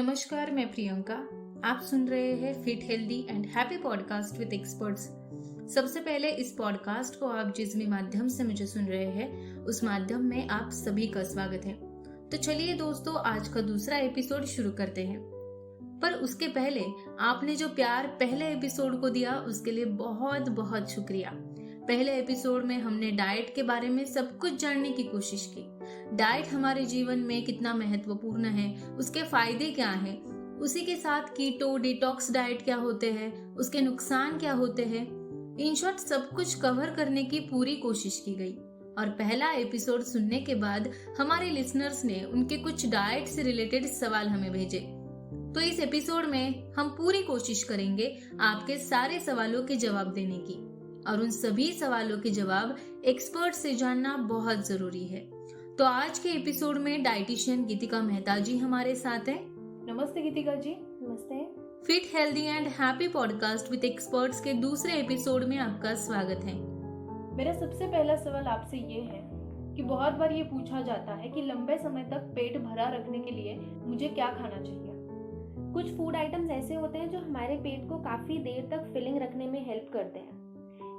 नमस्कार, मैं प्रियंका। आप सुन रहे हैं fit healthy and happy podcast with experts. सबसे पहले इस पॉडकास्ट को आप जिस भी माध्यम से मुझे सुन रहे हैं उस माध्यम में आप सभी का स्वागत है। तो चलिए दोस्तों, आज का दूसरा एपिसोड शुरू करते हैं। पर उसके पहले आपने जो प्यार पहले एपिसोड को दिया उसके लिए बहुत बहुत शुक्रिया। पहले एपिसोड में हमने डाइट के बारे में सब कुछ जानने की कोशिश की। डाइट हमारे जीवन में कितना महत्वपूर्ण है, उसके फायदे क्या हैं, उसी के साथ कीटो डिटॉक्स डाइट क्या होते हैं, उसके नुकसान क्या होते हैं। इन शॉर्ट सब कुछ कवर करने की पूरी कोशिश की गई। और पहला एपिसोड सुनने के बाद हमारे लिसनर्स ने उनके कुछ डाइट से रिलेटेड सवाल हमें भेजे। तो इस एपिसोड में हम पूरी कोशिश करेंगे आपके सारे सवालों के जवाब देने की, और उन सभी सवालों के जवाब एक्सपर्ट से जानना बहुत जरूरी है। तो आज के एपिसोड में डाइटिशियन गीतिका मेहता जी हमारे साथ हैं। नमस्ते गीतिका जी। नमस्ते। Fit healthy and happy podcast with experts के दूसरे एपिसोड में आपका स्वागत है। मेरा सबसे पहला सवाल आपसे ये है कि बहुत बार ये पूछा जाता है कि लंबे समय तक पेट भरा रखने के लिए मुझे क्या खाना चाहिए। कुछ फूड आइटम्स ऐसे होते हैं जो हमारे पेट को काफी देर तक फिलिंग रखने में हेल्प करते हैं।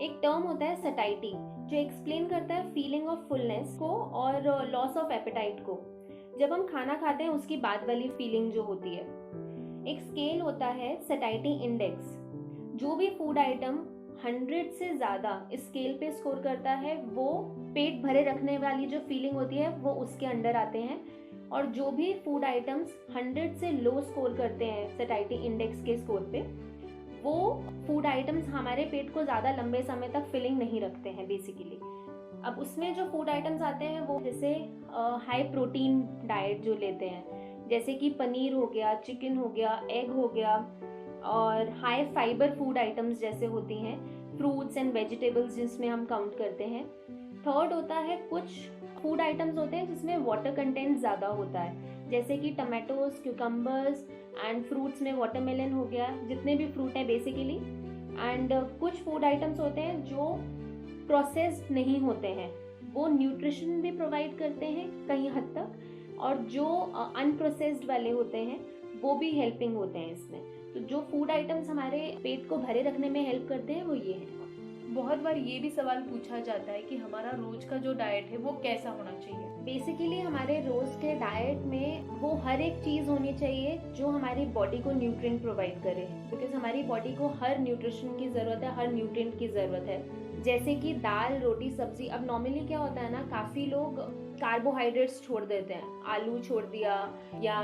एक टर्म होता है सटाइटी, जो एक्सप्लेन करता है फीलिंग ऑफ फुलनेस को और लॉस ऑफ एपेटाइट को। जब हम खाना खाते हैं उसकी बाद वाली फीलिंग जो होती है। एक स्केल होता है सटाइटी इंडेक्स। जो भी फूड आइटम 100 से ज्यादा इस स्केल पे स्कोर करता है वो पेट भरे रखने वाली जो फीलिंग होती है वो उसके अंडर आते हैं, और जो भी फूड आइटम्स 100 से लो स्कोर करते हैं सटाइटी इंडेक्स के स्कोर पे, वो फूड आइटम्स हमारे पेट को ज़्यादा लंबे समय तक फिलिंग नहीं रखते हैं बेसिकली। अब उसमें जो फूड आइटम्स आते हैं वो जैसे हाई प्रोटीन डाइट जो लेते हैं, जैसे कि पनीर हो गया, चिकन हो गया, एग हो गया, और हाई फाइबर फूड आइटम्स जैसे होती हैं फ्रूट्स एंड वेजिटेबल्स जिसमें हम काउंट करते हैं। थर्ड होता है कुछ फूड आइटम्स होते हैं जिसमें वाटर कंटेंट ज़्यादा होता है, जैसे कि टमाटोज, क्यूकम्बर्स एंड फ्रूट्स में वाटरमेलन हो गया, जितने भी फ्रूट है बेसिकली। एंड कुछ फूड आइटम्स होते हैं जो प्रोसेस्ड नहीं होते हैं, वो न्यूट्रिशन भी प्रोवाइड करते हैं कहीं हद तक, और जो अनप्रोसेस्ड वाले होते हैं वो भी हेल्पिंग होते हैं इसमें। तो जो फूड आइटम्स हमारे पेट को भरे रखने में हेल्प करते हैं वो ये हैं। बहुत बार ये भी सवाल पूछा जाता है कि हमारा रोज का जो डाइट है वो कैसा होना चाहिए। बेसिकली हमारे रोज के डाइट में वो हर एक चीज होनी चाहिए जो हमारी बॉडी को न्यूट्रिएंट प्रोवाइड करे, बिकॉज हमारी बॉडी को हर न्यूट्रिशन की जरूरत है, हर न्यूट्रिएंट की जरूरत है। जैसे कि दाल, रोटी, सब्जी। अब नॉर्मली क्या होता है ना, काफी लोग कार्बोहाइड्रेट्स छोड़ देते हैं, आलू छोड़ दिया या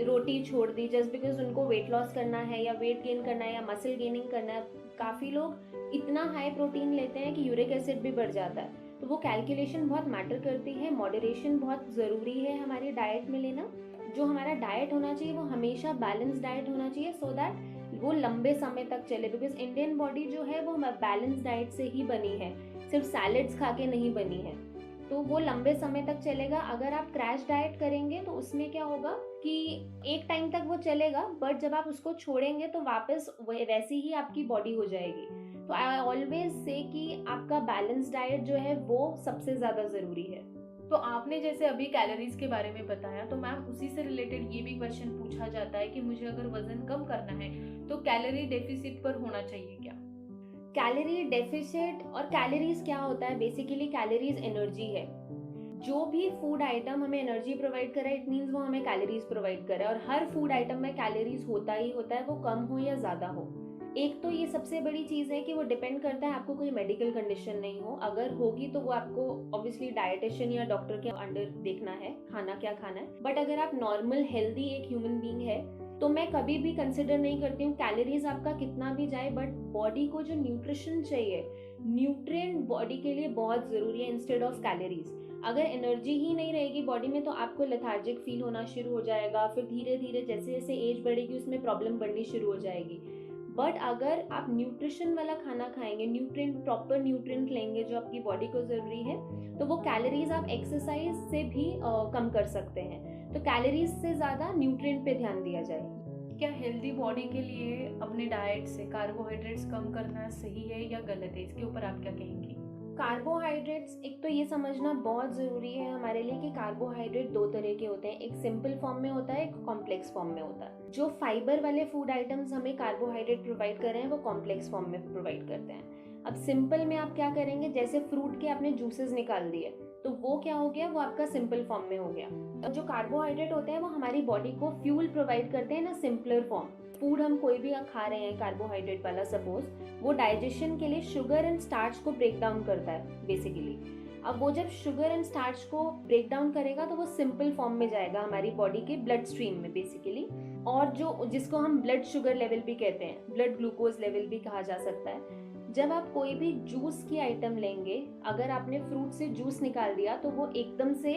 रोटी छोड़ दी जस्ट बिकॉज उनको वेट लॉस करना है या वेट गेन करना है या मसल गेनिंग करना है। काफी लोग इतना हाई प्रोटीन लेते हैं कि यूरिक एसिड भी बढ़ जाता है। तो वो कैलकुलेशन बहुत मैटर करती है, मॉडरेशन बहुत ज़रूरी है हमारी डाइट में लेना। जो हमारा डाइट होना चाहिए वो हमेशा बैलेंस डाइट होना चाहिए, सो दैट वो लंबे समय तक चले, बिकॉज इंडियन बॉडी जो है वो बैलेंस डाइट से ही बनी है, सिर्फ सैलेड्स खा के नहीं बनी है। तो वो लंबे समय तक चलेगा। अगर आप क्रैश डाइट करेंगे तो उसमें क्या होगा कि एक टाइम तक वो चलेगा, बट जब आप उसको छोड़ेंगे तो वापस वैसी ही आपकी बॉडी हो जाएगी। तो आई ऑलवेज से कि आपका बैलेंस डाइट जो है वो सबसे ज़्यादा ज़रूरी है। तो आपने जैसे अभी कैलोरीज के बारे में बताया, तो मैम उसी से रिलेटेड ये भी क्वेश्चन पूछा जाता है कि मुझे अगर वजन कम करना है तो कैलोरी डेफिसिट पर होना चाहिए क्या? कैलोरी डेफिसिट और कैलोरीज क्या होता है, बेसिकली कैलोरीज एनर्जी है। जो भी फूड आइटम हमें एनर्जी प्रोवाइड कर रहा है, इट मीन्स वो हमें कैलोरीज प्रोवाइड कर रहा है, और हर फूड आइटम में कैलोरीज होता ही होता है, वो कम हो या ज़्यादा हो। एक तो ये सबसे बड़ी चीज़ है कि वो डिपेंड करता है आपको कोई मेडिकल कंडीशन नहीं हो। अगर होगी तो वो आपको ऑब्वियसली डाइटिशियन या डॉक्टर के अंडर देखना है खाना क्या खाना है। बट अगर आप नॉर्मल हेल्दी एक ह्यूमन बीइंग है तो मैं कभी भी कंसिडर नहीं करती हूँ कैलोरीज आपका कितना भी जाए, बट बॉडी को जो न्यूट्रिशन चाहिए, न्यूट्रिएंट बॉडी के लिए बहुत ज़रूरी है इंस्टेड ऑफ कैलोरीज। अगर एनर्जी ही नहीं रहेगी बॉडी में तो आपको लेथार्जिक फील होना शुरू हो जाएगा, फिर धीरे धीरे जैसे जैसे एज बढ़ेगी उसमें प्रॉब्लम बढ़नी शुरू हो जाएगी। बट अगर आप न्यूट्रिशन वाला खाना खाएंगे, न्यूट्रिएंट, प्रॉपर न्यूट्रिएंट लेंगे जो आपकी बॉडी को ज़रूरी है, तो वो कैलोरीज आप एक्सरसाइज से भी कम कर सकते हैं। तो कैलोरीज से ज़्यादा न्यूट्रिएंट पे ध्यान दिया जाए। क्या हेल्दी बॉडी के लिए अपने डाइट से कार्बोहाइड्रेट्स कम करना सही है या गलत है? इसके ऊपर आप क्या कहेंगी? कार्बोहाइड्रेट्स, एक तो ये समझना बहुत ज़रूरी है हमारे लिए कि कार्बोहाइड्रेट दो तरह के होते हैं, एक सिंपल फॉर्म में होता है, एक कॉम्प्लेक्स फॉर्म में होता है। जो फाइबर वाले फूड आइटम्स हमें कार्बोहाइड्रेट प्रोवाइड कर रहे हैं वो कॉम्प्लेक्स फॉर्म में प्रोवाइड करते हैं। अब सिंपल में आप क्या करेंगे, जैसे फ्रूट के आपने जूसेस निकाल दिए तो वो क्या हो गया, वो आपका सिंपल फॉर्म में हो गया। और जो कार्बोहाइड्रेट होते हैं वो हमारी बॉडी को फ्यूल प्रोवाइड करते हैं ना सिंपलर फॉर्म। फूड हम कोई भी खा रहे हैं कार्बोहाइड्रेट वाला सपोज, वो डाइजेशन के लिए शुगर एंड स्टार्च को ब्रेक डाउन करता है बेसिकली। अब वो जब शुगर एंड स्टार्च को ब्रेक डाउन करेगा तो वो सिंपल फॉर्म में जाएगा हमारी बॉडी के ब्लड स्ट्रीम में बेसिकली, और जो जिसको हम ब्लड शुगर लेवल भी कहते हैं, ब्लड ग्लूकोज लेवल भी कहा जा सकता है। जब आप कोई भी जूस की आइटम लेंगे, अगर आपने फ्रूट से जूस निकाल दिया तो वो एकदम से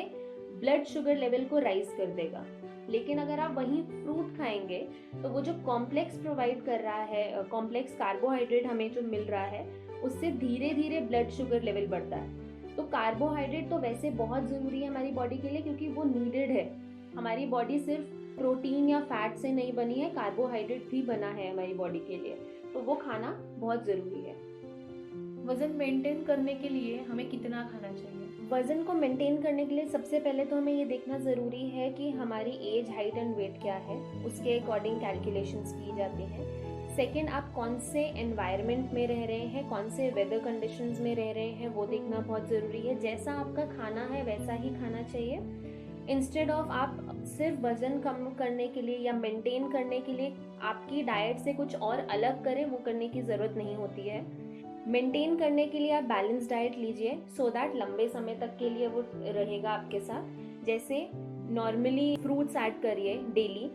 ब्लड शुगर लेवल को राइज कर देगा। लेकिन अगर आप वही फ्रूट खाएंगे तो वो जो कॉम्प्लेक्स प्रोवाइड कर रहा है, कॉम्प्लेक्स कार्बोहाइड्रेट हमें जो मिल रहा है, उससे धीरे धीरे ब्लड शुगर लेवल बढ़ता है। तो कार्बोहाइड्रेट तो वैसे बहुत ज़रूरी है हमारी बॉडी के लिए, क्योंकि वो नीडेड है। हमारी बॉडी सिर्फ प्रोटीन या फैट से नहीं बनी है, कार्बोहाइड्रेट भी बना है हमारी बॉडी के लिए, तो वो खाना बहुत ज़रूरी है। वजन मेंटेन करने के लिए हमें कितना खाना चाहिए? वजन को मेंटेन करने के लिए सबसे पहले तो हमें ये देखना ज़रूरी है कि हमारी एज, हाइट एंड वेट क्या है, उसके अकॉर्डिंग कैलकुलेशंस की जाती हैं। सेकेंड, आप कौन से एनवायरनमेंट में रह रहे हैं, कौन से वेदर कंडीशंस में रह रहे हैं, वो देखना बहुत ज़रूरी है। जैसा आपका खाना है वैसा ही खाना चाहिए। इंस्टेड ऑफ आप सिर्फ वजन कम करने के लिए या मेंटेन करने के लिए आपकी डाइट से कुछ और अलग करें, वो करने की ज़रूरत नहीं होती है। मेंटेन करने के लिए आप बैलेंस डाइट लीजिए सो दैट लंबे समय तक के लिए वो रहेगा आपके साथ। जैसे नॉर्मली फ्रूट्स ऐड करिए डेली,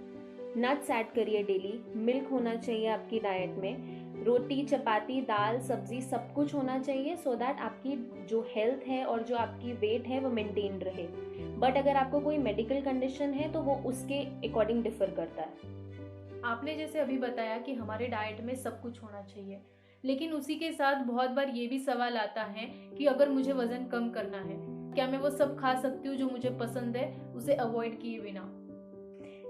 नट्स ऐड करिए डेली, मिल्क होना चाहिए आपकी डाइट में, रोटी, चपाती, दाल, सब्जी सब कुछ होना चाहिए सो दैट आपकी जो हेल्थ है और जो आपकी वेट है वो मेंटेन रहे। बट अगर आपको कोई मेडिकल कंडीशन है तो वो उसके अकॉर्डिंग डिफर करता है। आपने जैसे अभी बताया कि हमारे डाइट में सब कुछ होना चाहिए, लेकिन उसी के साथ बहुत बार ये भी सवाल आता है कि अगर मुझे वजन कम करना है, क्या मैं वो सब खा सकती हूँ जो मुझे पसंद है, उसे अवॉइड किए बिना?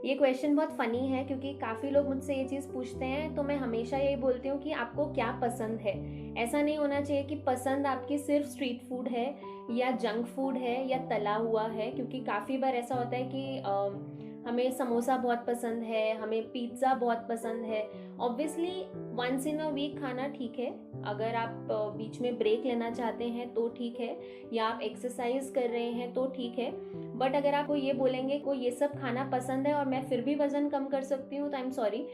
ये क्वेश्चन बहुत फनी है क्योंकि काफ़ी लोग मुझसे ये चीज़ पूछते हैं, तो मैं हमेशा यही बोलती हूँ कि आपको क्या पसंद है। ऐसा नहीं होना चाहिए कि पसंद आपकी सिर्फ स्ट्रीट फूड है या जंक फूड है या तला हुआ है, क्योंकि काफ़ी बार ऐसा होता है कि हमें समोसा बहुत पसंद है, हमें पिज़्ज़ा बहुत पसंद है। Obviously once in a week खाना ठीक है, अगर आप बीच में ब्रेक लेना चाहते हैं तो ठीक है, या आप एक्सरसाइज कर रहे हैं तो ठीक है। बट अगर आपको ये बोलेंगे को ये सब खाना पसंद है और मैं फिर भी वज़न कम कर सकती हूँ, तो आई एम सॉरी,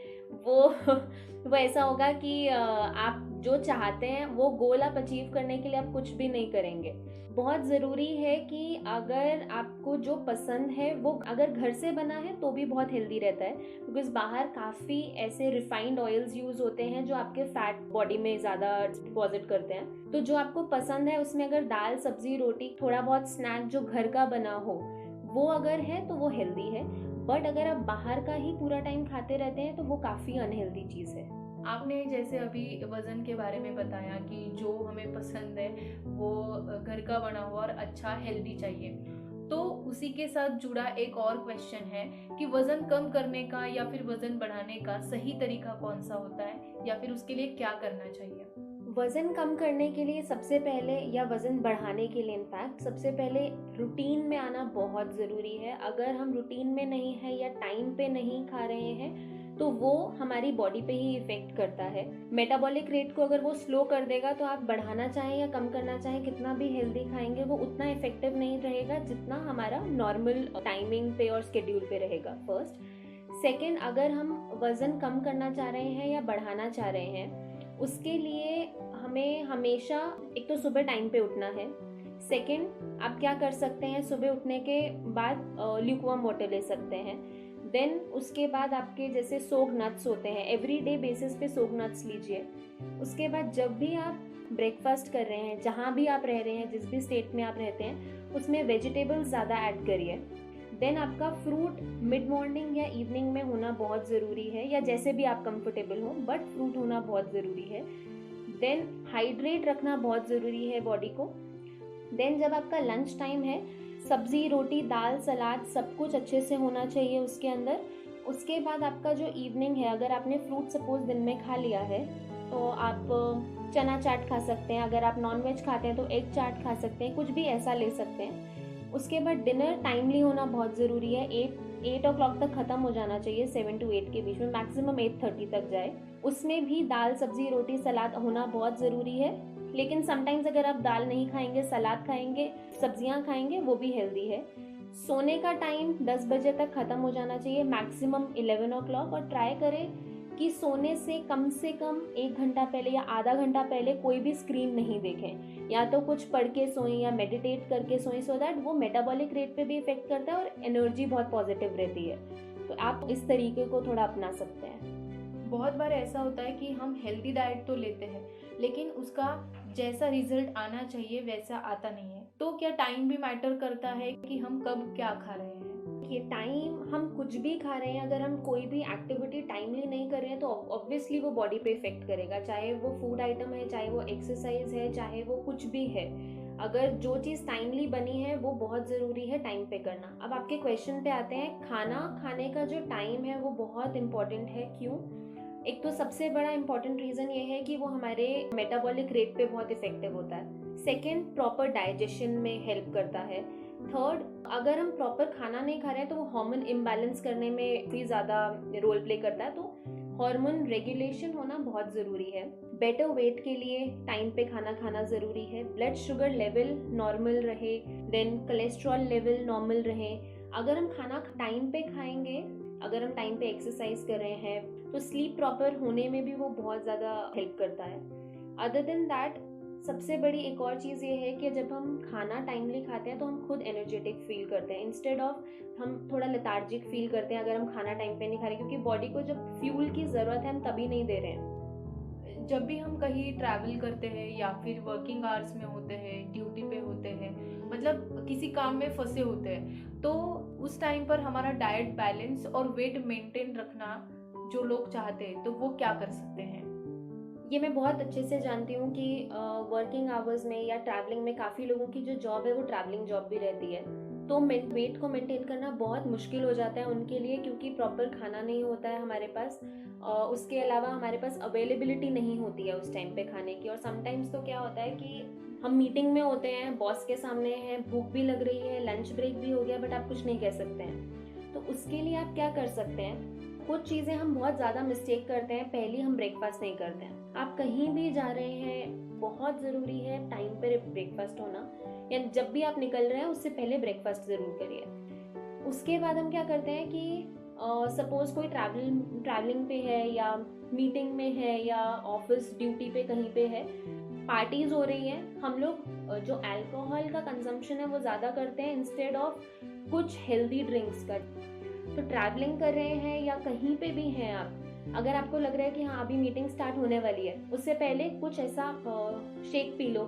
वो ऐसा होगा कि आप जो चाहते हैं वो गोल आप अचीव करने के लिए आप कुछ भी नहीं करेंगे। बहुत ज़रूरी है कि अगर आपको जो पसंद है वो अगर घर से बना है तो भी बहुत हेल्दी रहता है, बिकॉज बाहर काफ़ी ऐसे रिफाइंड ऑयल्स यूज़ होते हैं जो आपके फैट बॉडी में ज़्यादा डिपॉजिट करते हैं। तो जो आपको पसंद है उसमें अगर दाल, सब्जी, रोटी, थोड़ा बहुत स्नैक जो घर का बना हो वो अगर है तो वो हेल्दी है। बट अगर आप बाहर का ही पूरा टाइम खाते रहते हैं तो वो काफ़ी अनहेल्दी चीज़ है। आपने जैसे अभी वज़न के बारे में बताया कि जो हमें पसंद है वो घर का बना हुआ और अच्छा हेल्दी चाहिए, तो उसी के साथ जुड़ा एक और क्वेश्चन है कि वज़न कम करने का या फिर वज़न बढ़ाने का सही तरीका कौन सा होता है, या फिर उसके लिए क्या करना चाहिए? वज़न कम करने के लिए सबसे पहले, या वज़न बढ़ाने के लिए इनफैक्ट सबसे पहले रूटीन में आना बहुत ज़रूरी है। अगर हम रूटीन में नहीं है या टाइम पे नहीं खा रहे हैं तो वो हमारी बॉडी पे ही इफेक्ट करता है। मेटाबॉलिक रेट को अगर वो स्लो कर देगा तो आप बढ़ाना चाहें या कम करना चाहें, कितना भी हेल्दी खाएंगे वो उतना इफेक्टिव नहीं रहेगा जितना हमारा नॉर्मल टाइमिंग पे और स्केड्यूल पे रहेगा। फर्स्ट। सेकेंड, अगर हम वज़न कम करना चाह रहे हैं या बढ़ाना चाह रहे हैं, उसके लिए हमें हमेशा एक तो सुबह टाइम पे उठना है। सेकेंड, आप क्या कर सकते हैं, सुबह उठने के बाद ल्यूकवार्म वाटर ले सकते हैं। देन उसके बाद आपके जैसे सोग नट्स होते हैं, एवरी डे बेसिस पे सोग नट्स लीजिए। उसके बाद जब भी आप ब्रेकफास्ट कर रहे हैं, जहाँ भी आप रह रहे हैं, जिस भी स्टेट में आप रहते हैं, उसमें वेजिटेबल्स ज़्यादा ऐड करिए। देन आपका फ्रूट मिड मॉर्निंग या इवनिंग में होना बहुत ज़रूरी है, या जैसे भी आप कंफर्टेबल हो, बट फ्रूट होना बहुत ज़रूरी है। देन हाइड्रेट रखना बहुत ज़रूरी है बॉडी को। देन जब आपका लंच टाइम है, सब्जी, रोटी, दाल, सलाद सब कुछ अच्छे से होना चाहिए उसके अंदर। उसके बाद आपका जो इवनिंग है, अगर आपने फ्रूट सपोज दिन में खा लिया है तो आप चना चाट खा सकते हैं, अगर आप नॉनवेज खाते हैं तो एग चाट खा सकते हैं, कुछ भी ऐसा ले सकते हैं। उसके बाद डिनर टाइमली होना बहुत ज़रूरी है, 8 o'clock तक ख़त्म हो जाना चाहिए, 7 to 8 के बीच में, मैक्सिमम 8:30 तक जाए। उसमें भी दाल सब्जी रोटी सलाद होना बहुत ज़रूरी है, लेकिन समटाइम्स अगर आप दाल नहीं खाएंगे, सलाद खाएंगे, सब्जियां खाएंगे, वो भी हेल्दी है। सोने का टाइम 10 बजे तक ख़त्म हो जाना चाहिए, मैक्सिमम 11 o'clock, और ट्राई करें कि सोने से कम 1 घंटा पहले या आधा घंटा पहले कोई भी स्क्रीन नहीं देखें, या तो कुछ पढ़ के सोएं या मेडिटेट करके सोएं, सो दैट वो मेटाबॉलिक रेट पे भी इफेक्ट करता है और एनर्जी बहुत पॉजिटिव रहती है। तो आप इस तरीके को थोड़ा अपना सकते हैं। बहुत बार ऐसा होता है कि हम हेल्दी डाइट तो लेते हैं, लेकिन उसका जैसा रिजल्ट आना चाहिए वैसा आता नहीं है। तो क्या टाइम भी मैटर करता है कि हम कब क्या खा रहे हैं? ये टाइम, हम कुछ भी खा रहे हैं, अगर हम कोई भी एक्टिविटी टाइमली नहीं कर रहे हैं तो ऑब्वियसली वो बॉडी पे इफेक्ट करेगा, चाहे वो फूड आइटम है, चाहे वो एक्सरसाइज है, चाहे वो कुछ भी है। अगर जो चीज़ टाइमली बनी है वो बहुत ज़रूरी है टाइम पे करना। अब आपके क्वेश्चन पे आते हैं, खाना खाने का जो टाइम है वो बहुत इंपॉर्टेंट है। क्यों? एक तो सबसे बड़ा इंपॉर्टेंट रीज़न ये है कि वो हमारे मेटाबॉलिक रेट पे बहुत इफेक्टिव होता है। सेकेंड, प्रॉपर डाइजेशन में हेल्प करता है। थर्ड, अगर हम प्रॉपर खाना नहीं खा रहे हैं तो वो हार्मोन इम्बैलेंस करने में भी ज़्यादा रोल प्ले करता है, तो हार्मोन रेगुलेशन होना बहुत ज़रूरी है। बेटर वेट के लिए टाइम पे खाना खाना ज़रूरी है। ब्लड शुगर लेवल नॉर्मल रहे, देन कोलेस्ट्रॉल लेवल नॉर्मल रहे। अगर हम खाना टाइम पे खाएंगे, अगर हम टाइम पे एक्सरसाइज कर रहे हैं, तो स्लीप प्रॉपर होने में भी वो बहुत ज़्यादा हेल्प करता है। अदर देन दैट, सबसे बड़ी एक और चीज़ ये है कि जब हम खाना टाइमली खाते हैं तो हम खुद एनर्जेटिक फील करते हैं, इंस्टेड ऑफ हम थोड़ा लेथार्जिक फील करते हैं अगर हम खाना टाइम पे नहीं खा रहे, क्योंकि बॉडी को जब फ्यूल की ज़रूरत है हम तभी नहीं दे रहे हैं। जब भी हम कहीं ट्रैवल करते हैं या फिर वर्किंग आवर्स में होते हैं, ड्यूटी पे होते हैं, मतलब किसी काम में फंसे होते हैं, तो उस टाइम पर हमारा डाइट बैलेंस और वेट मेंटेन रखना जो लोग चाहते हैं, तो वो क्या कर सकते हैं? ये मैं बहुत अच्छे से जानती हूँ कि वर्किंग आवर्स में या ट्रैवलिंग में काफ़ी लोगों की जो जॉब है वो ट्रैवलिंग जॉब भी रहती है, तो वेट को मेंटेन करना बहुत मुश्किल हो जाता है उनके लिए, क्योंकि प्रॉपर खाना नहीं होता है हमारे पास। उसके अलावा हमारे पास अवेलेबिलिटी नहीं होती है उस टाइम पे खाने की, और समटाइम्स तो क्या होता है कि हम मीटिंग में होते हैं, बॉस के सामने हैं, भूख भी लग रही है, लंच ब्रेक भी हो गया, बट आप कुछ नहीं कह सकते हैं। तो उसके लिए आप क्या कर सकते हैं? कुछ चीज़ें हम बहुत ज़्यादा मिस्टेक करते हैं। पहली, हम ब्रेकफास्ट नहीं करते हैं। आप कहीं भी जा रहे हैं, बहुत ज़रूरी है टाइम पर ब्रेकफास्ट होना, या जब भी आप निकल रहे हैं उससे पहले ब्रेकफास्ट ज़रूर करिए। उसके बाद हम क्या करते हैं कि सपोज़ कोई ट्रैवलिंग पे है या मीटिंग में है या ऑफिस ड्यूटी पे कहीं पे है, पार्टीज हो रही हैं, हम लोग जो अल्कोहल का कंजम्पशन है वो ज़्यादा करते हैं इंस्टेड ऑफ कुछ हेल्दी ड्रिंक्स का। तो ट्रैवलिंग कर रहे हैं या कहीं पे भी हैं आप, अगर आपको लग रहा है कि हाँ अभी मीटिंग स्टार्ट होने वाली है, उससे पहले कुछ ऐसा शेक पी लो।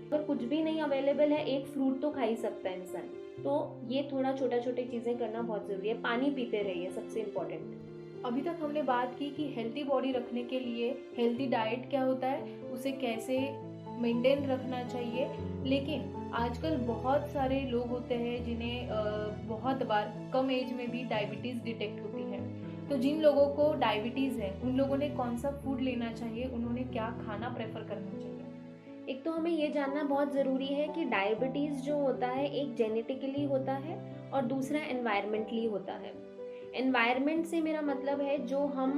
अगर कुछ भी नहीं अवेलेबल है, एक फ्रूट तो खा ही सकता है इंसान। तो ये थोड़ा छोटी चीज़ें करना बहुत ज़रूरी है। पानी पीते रहिए, सबसे इम्पोर्टेंट। अभी तक हमने बात की कि हेल्दी बॉडी रखने के लिए हेल्दी डाइट क्या होता है, उसे कैसे मेंटेन रखना चाहिए, लेकिन आजकल बहुत सारे लोग होते हैं जिन्हें बहुत बार कम एज में भी डायबिटीज़ डिटेक्ट होती है। तो जिन लोगों को डायबिटीज़ है उन लोगों ने कौन सा फूड लेना चाहिए, उन्होंने क्या खाना प्रेफर करना चाहिए? एक तो हमें ये जानना बहुत ज़रूरी है कि डायबिटीज़ जो होता है एक जेनेटिकली होता है और दूसरा एनवायरमेंटली होता है। एनवायरनमेंट से मेरा मतलब है जो हम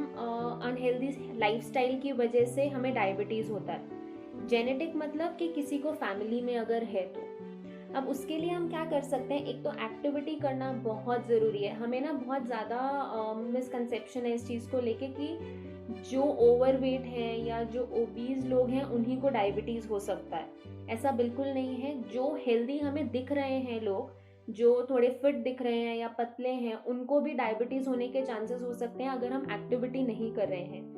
अनहेल्दी लाइफस्टाइल की वजह से हमें डायबिटीज़ होता है। जेनेटिक मतलब कि किसी को फैमिली में अगर है तो। अब उसके लिए हम क्या कर सकते हैं? एक तो एक्टिविटी करना बहुत ज़रूरी है। हमें ना बहुत ज़्यादा मिसकंसेप्शन है इस चीज़ को लेके कि जो ओवरवेट हैं या जो ओबीज लोग हैं उन्हीं को डायबिटीज़ हो सकता है। ऐसा बिल्कुल नहीं है। जो हेल्दी हमें दिख रहे हैं लोग, जो थोड़े फिट दिख रहे हैं या पतले हैं, उनको भी डायबिटीज़ होने के चांसेस हो सकते हैं अगर हम एक्टिविटी नहीं कर रहे हैं।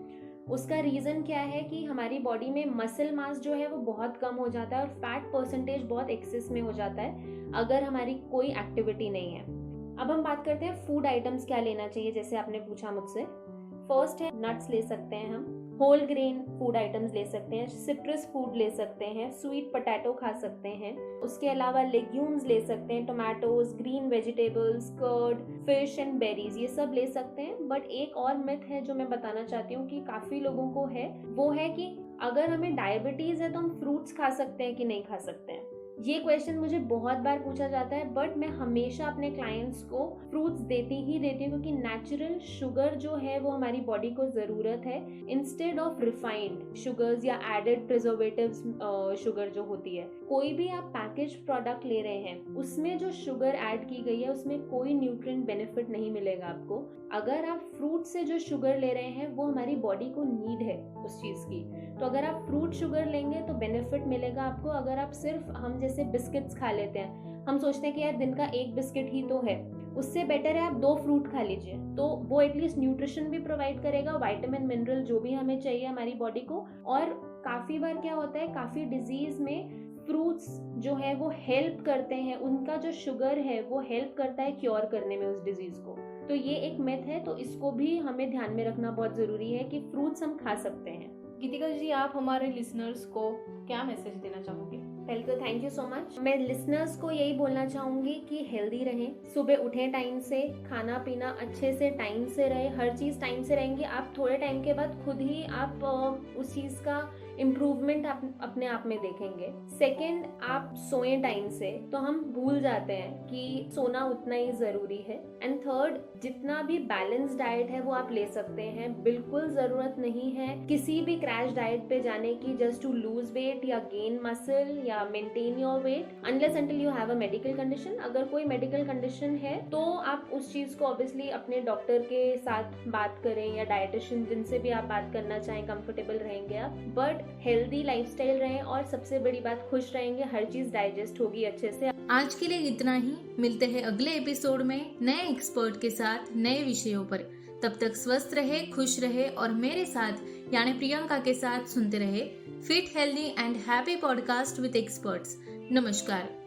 उसका रीज़न क्या है कि हमारी बॉडी में मसल मास जो है वो बहुत कम हो जाता है और फैट परसेंटेज बहुत एक्सेस में हो जाता है अगर हमारी कोई एक्टिविटी नहीं है। अब हम बात करते हैं फूड आइटम्स क्या लेना चाहिए, जैसे आपने पूछा मुझसे। फर्स्ट है नट्स ले सकते हैं हम, होल ग्रेन फूड आइटम्स ले सकते हैं, सिट्रस फूड ले सकते हैं, स्वीट पोटैटो खा सकते हैं। उसके अलावा लेग्यूम्स ले सकते हैं, tomatoes, green vegetables, curd, fish and berries, ये सब ले सकते हैं। बट एक और मिथ है जो मैं बताना चाहती हूँ कि काफ़ी लोगों को है, वो है कि अगर हमें डायबिटीज है तो हम फ्रूट्स खा सकते हैं कि नहीं खा सकते हैं? ये क्वेश्चन मुझे बहुत बार पूछा जाता है, बट मैं हमेशा अपने क्लाइंट्स को फ्रूट्स देती हूँ क्योंकि नेचुरल शुगर जो है वो हमारी बॉडी को ज़रूरत है, इंस्टेड ऑफ रिफाइंड शुगर्स या एडेड प्रिजर्वेटिव्स शुगर जो होती है। कोई भी आप पैकेज प्रोडक्ट ले रहे हैं उसमें जो शुगर ऐड की गई है उसमें कोई न्यूट्रिएंट बेनिफिट नहीं मिलेगा आपको। अगर आप फ्रूट से जो शुगर ले रहे हैं वो हमारी बॉडी को नीड है उस चीज़ की, तो अगर आप फ्रूट शुगर लेंगे तो बेनिफिट मिलेगा आपको। अगर आप सिर्फ, हम जैसे बिस्किट्स खा लेते हैं, हम सोचते हैं कि यार दिन का एक बिस्किट ही तो है, उससे बेटर है आप 2 फ्रूट खा लीजिए, तो वो एटलीस्ट न्यूट्रिशन भी प्रोवाइड करेगा, विटामिन मिनरल जो भी हमें चाहिए हमारी बॉडी को। और काफ़ी बार क्या होता है, काफ़ी डिजीज में फ्रूट्स जो है वो हेल्प करते हैं, उनका जो शुगर है वो हेल्प करता है क्योर करने में उस डिजीज को। तो ये एक मिथ है, तो इसको भी हमें ध्यान में रखना बहुत ज़रूरी है कि फ्रूट्स हम खा सकते हैं। गीतिका जी, आप हमारे लिसनर्स को क्या मैसेज देना चाहोगे? पहले तो थैंक यू सो मच। मैं लिसनर्स को यही बोलना चाहूँगी कि हेल्दी रहें, सुबह उठें टाइम से, खाना पीना अच्छे से टाइम से रहे, हर चीज़ टाइम से रहेंगी आप थोड़े टाइम के बाद खुद ही आप उस चीज़ का इम्प्रूवमेंट अपने आप में देखेंगे। सेकंड, आप सोएं टाइम से, तो हम भूल जाते हैं कि सोना उतना ही ज़रूरी है। एंड थर्ड, जितना भी बैलेंस डाइट है वो आप ले सकते हैं, बिल्कुल ज़रूरत नहीं है किसी भी क्रैश डाइट पे जाने की जस्ट टू लूज वेट या गेन मसल या maintain your weight, unless until you have a medical condition. अगर कोई मेडिकल कंडीशन है तो आप उस चीज़ को ऑब्वियसली अपने डॉक्टर के साथ बात करें या डाइटिशियन, जिनसे भी आप बात करना चाहें, कंफर्टेबल रहेंगे आप। बट हेल्दी लाइफस्टाइल रहें और सबसे बड़ी बात, खुश रहेंगे, हर चीज़ डाइजेस्ट होगी अच्छे से। आज के लिए इतना ही। मिलते हैं अगले एपिसोड में नए एक्सपर्ट के साथ नए विषयों पर। तब तक स्वस्थ रहे, खुश रहे और मेरे साथ यानी प्रियंका के साथ सुनते रहे fit healthy and happy podcast with experts. नमस्कार।